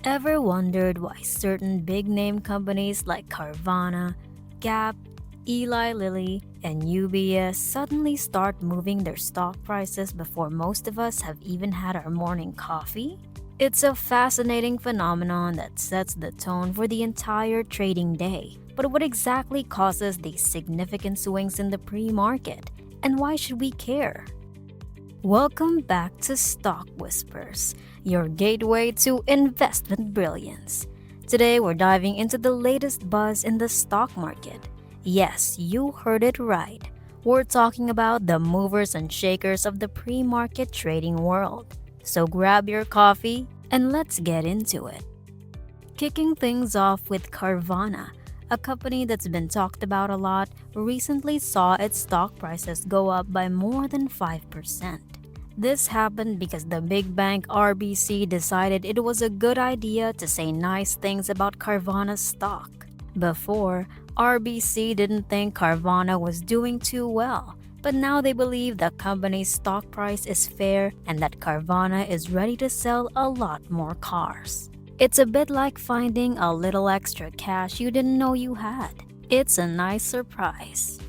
Ever wondered why certain big name companies like Carvana, Gap, Eli Lilly, and UBS suddenly start moving their stock prices before most of us have even had our morning coffee? It's a fascinating phenomenon that sets the tone for the entire trading day. But what exactly causes these significant swings in the pre market? And why should we care? Welcome back to Stock Whispers, your gateway to investment brilliance. Today we're diving into the latest buzz in the stock market. Yes, you heard it right. We're talking about the movers and shakers of the pre market trading world. So grab your coffee and let's get into it. Kicking things off with Carvana, a company that's been talked about a lot, recently saw its stock prices go up by more than 5%. This happened because the big bank RBC decided it was a good idea to say nice things about Carvana's stock. Before, RBC didn't think Carvana was doing too well, but now they believe the company's stock price is fair and that Carvana is ready to sell a lot more cars. It's a bit like finding a little extra cash you didn't know you had. It's a nice surprise.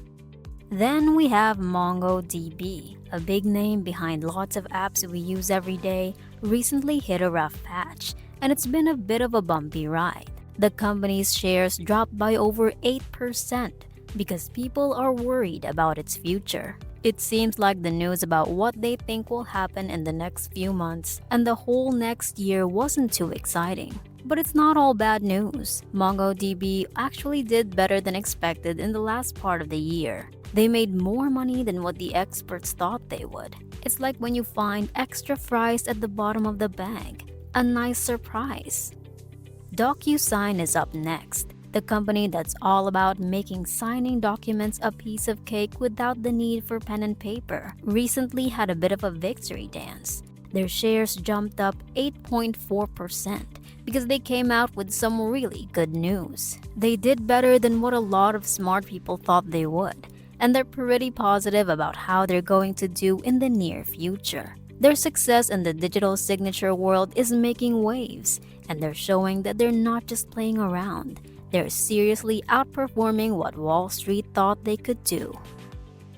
Then we have MongoDB, a big name behind lots of apps we use every day, recently hit a rough patch, and it's been a bit of a bumpy ride. The company's shares dropped by over 8% because people are worried about its future. It seems like the news about what they think will happen in the next few months and the whole next year wasn't too exciting. But it's not all bad news. MongoDB actually did better than expected in the last part of the year. They made more money than what the experts thought they would. It's like when you find extra fries at the bottom of the bag. A nice surprise. DocuSign is up next. The company that's all about making signing documents a piece of cake without the need for pen and paper recently had a bit of a victory dance. Their shares jumped up 8.4% because they came out with some really good news. They did better than what a lot of smart people thought they would, and they're pretty positive about how they're going to do in the near future. Their success in the digital signature world is making waves, and they're showing that they're not just playing around. They're seriously outperforming what Wall Street thought they could do.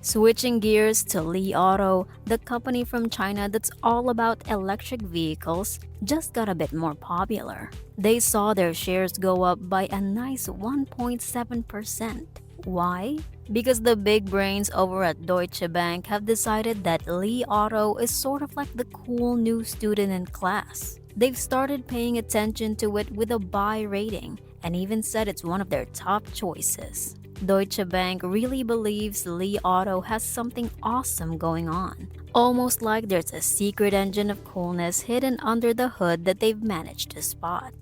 Switching gears to Li Auto, the company from China that's all about electric vehicles, just got a bit more popular. They saw their shares go up by a nice 1.7%. Why? Because the big brains over at Deutsche Bank have decided that Li Auto is sort of like the cool new student in class. They've started paying attention to it with a buy rating and even said it's one of their top choices. Deutsche Bank really believes Li Auto has something awesome going on, almost like there's a secret engine of coolness hidden under the hood that they've managed to spot.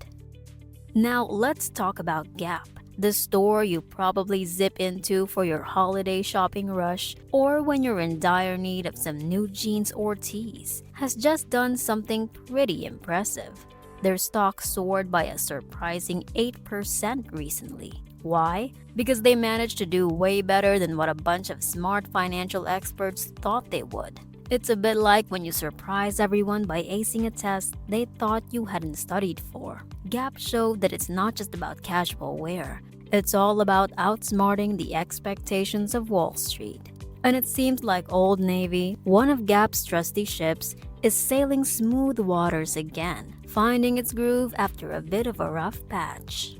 Now let's talk about Gap, the store you probably zip into for your holiday shopping rush or when you're in dire need of some new jeans or tees, has just done something pretty impressive. Their stock soared by a surprising 8% recently. Why? Because they managed to do way better than what a bunch of smart financial experts thought they would. It's a bit like when you surprise everyone by acing a test they thought you hadn't studied for. Gap showed that it's not just about casual wear. It's all about outsmarting the expectations of Wall Street. And it seems like Old Navy, one of Gap's trusty ships, is sailing smooth waters again, finding its groove after a bit of a rough patch.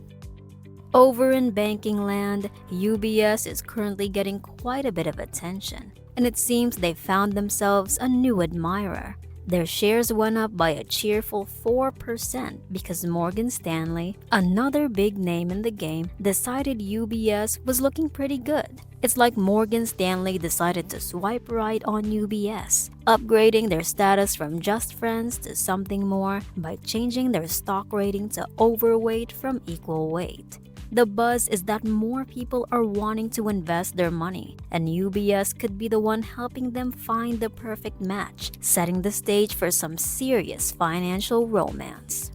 Over in banking land, UBS is currently getting quite a bit of attention, and it seems they've found themselves a new admirer. Their shares went up by a cheerful 4% because Morgan Stanley, another big name in the game, decided UBS was looking pretty good. It's like Morgan Stanley decided to swipe right on UBS, upgrading their status from just friends to something more by changing their stock rating to overweight from equal weight. The buzz is that more people are wanting to invest their money, and UBS could be the one helping them find the perfect match, setting the stage for some serious financial romance.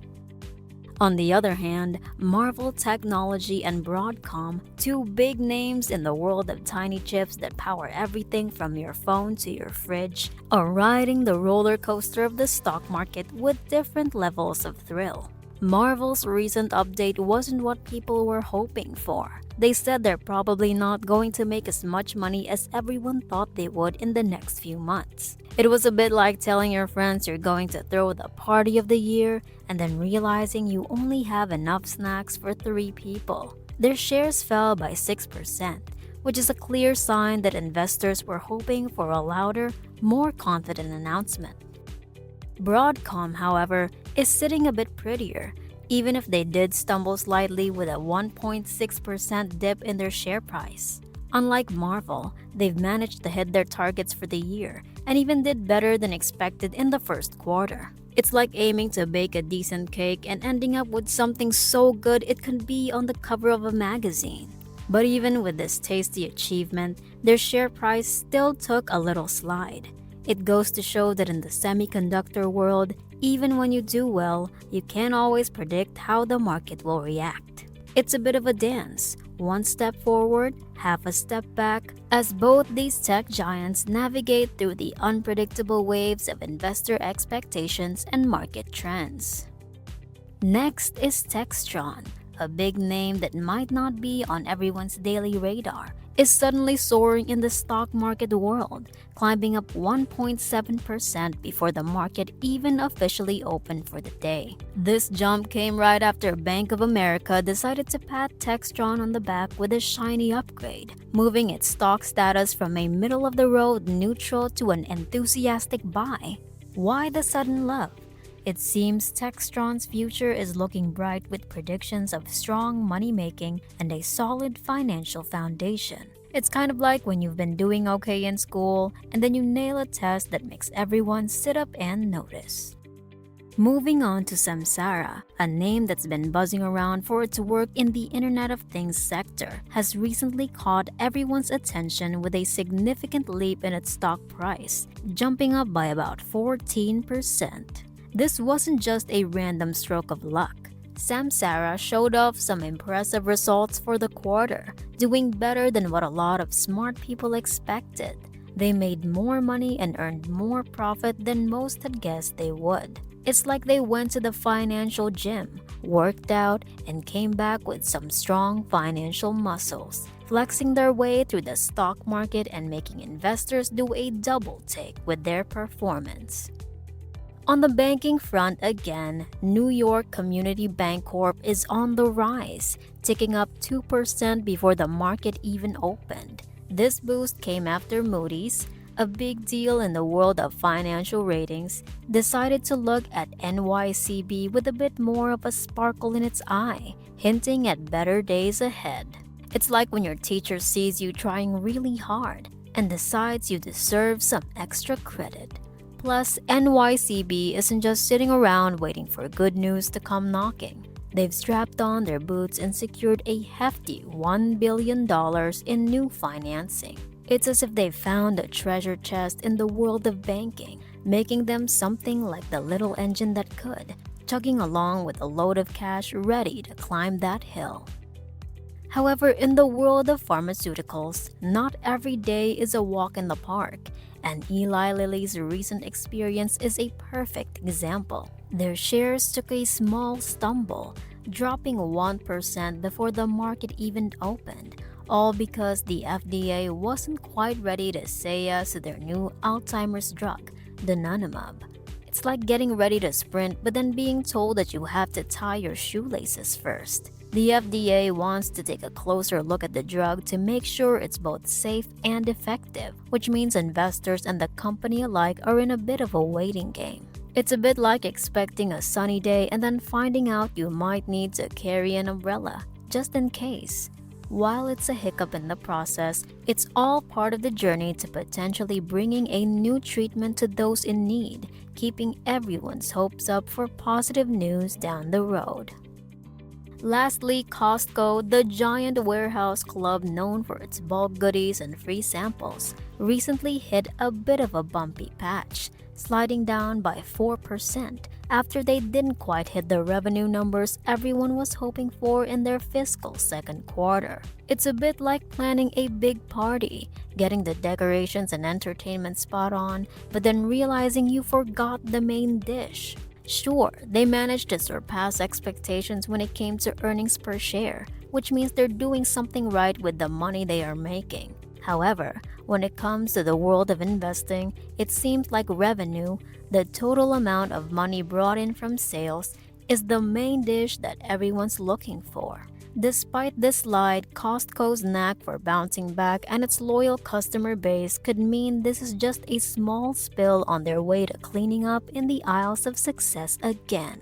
On the other hand, Marvell Technology and Broadcom, two big names in the world of tiny chips that power everything from your phone to your fridge, are riding the roller coaster of the stock market with different levels of thrill. Marvel's recent update wasn't what people were hoping for. They said they're probably not going to make as much money as everyone thought they would in the next few months. It was a bit like telling your friends you're going to throw the party of the year and then realizing you only have enough snacks for 3 people. Their shares fell by 6%, which is a clear sign that investors were hoping for a louder, more confident announcement. Broadcom, however, is sitting a bit prettier, even if they did stumble slightly with a 1.6% dip in their share price. Unlike Marvel, they've managed to hit their targets for the year and even did better than expected in the first quarter. It's like aiming to bake a decent cake and ending up with something so good it could be on the cover of a magazine. But even with this tasty achievement, their share price still took a little slide. It goes to show that in the semiconductor world, even when you do well, you can't always predict how the market will react. It's a bit of a dance, one step forward, half a step back, as both these tech giants navigate through the unpredictable waves of investor expectations and market trends. Next is Textron, a big name that might not be on everyone's daily radar, is suddenly soaring in the stock market world, climbing up 1.7% before the market even officially opened for the day. This jump came right after Bank of America decided to pat Textron on the back with a shiny upgrade, moving its stock status from a middle-of-the-road neutral to an enthusiastic buy. Why the sudden love? It seems Textron's future is looking bright with predictions of strong money-making and a solid financial foundation. It's kind of like when you've been doing okay in school and then you nail a test that makes everyone sit up and notice. Moving on to Samsara, a name that's been buzzing around for its work in the Internet of Things sector, has recently caught everyone's attention with a significant leap in its stock price, jumping up by about 14%. This wasn't just a random stroke of luck. Samsara showed off some impressive results for the quarter, doing better than what a lot of smart people expected. They made more money and earned more profit than most had guessed they would. It's like they went to the financial gym, worked out, and came back with some strong financial muscles, flexing their way through the stock market and making investors do a double take with their performance. On the banking front again, New York Community Bancorp is on the rise, ticking up 2% before the market even opened. This boost came after Moody's, a big deal in the world of financial ratings, decided to look at NYCB with a bit more of a sparkle in its eye, hinting at better days ahead. It's like when your teacher sees you trying really hard and decides you deserve some extra credit. Plus, NYCB isn't just sitting around waiting for good news to come knocking. They've strapped on their boots and secured a hefty $1 billion in new financing. It's as if they've found a treasure chest in the world of banking, making them something like the little engine that could, chugging along with a load of cash ready to climb that hill. However, in the world of pharmaceuticals, not every day is a walk in the park, and Eli Lilly's recent experience is a perfect example. Their shares took a small stumble, dropping 1% before the market even opened, all because the FDA wasn't quite ready to say yes to their new Alzheimer's drug, donanemab. It's like getting ready to sprint but then being told that you have to tie your shoelaces first. The FDA wants to take a closer look at the drug to make sure it's both safe and effective, which means investors and the company alike are in a bit of a waiting game. It's a bit like expecting a sunny day and then finding out you might need to carry an umbrella, just in case. While it's a hiccup in the process, it's all part of the journey to potentially bringing a new treatment to those in need, keeping everyone's hopes up for positive news down the road. Lastly, Costco, the giant warehouse club known for its bulk goodies and free samples, recently hit a bit of a bumpy patch, sliding down by 4% after they didn't quite hit the revenue numbers everyone was hoping for in their fiscal second quarter. It's a bit like planning a big party, getting the decorations and entertainment spot on, but then realizing you forgot the main dish. Sure, they managed to surpass expectations when it came to earnings per share, which means they're doing something right with the money they are making. However, when it comes to the world of investing, it seems like revenue, the total amount of money brought in from sales, is the main dish that everyone's looking for. Despite this slide, Costco's knack for bouncing back and its loyal customer base could mean this is just a small spill on their way to cleaning up in the aisles of success again.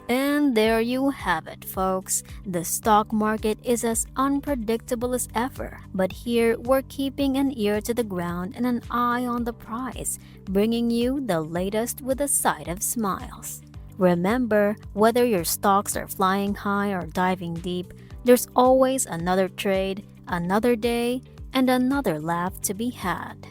And there you have it, folks. The stock market is as unpredictable as ever, but here we're keeping an ear to the ground and an eye on the prize, bringing you the latest with a side of smiles. Remember, whether your stocks are flying high or diving deep, there's always another trade, another day, and another laugh to be had.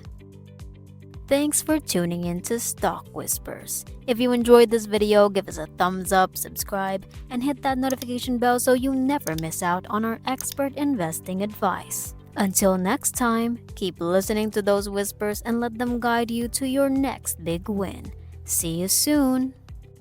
Thanks for tuning in to Stock Whispers. If you enjoyed this video, give us a thumbs up, subscribe, and hit that notification bell so you never miss out on our expert investing advice. Until next time, keep listening to those whispers and let them guide you to your next big win. See you soon!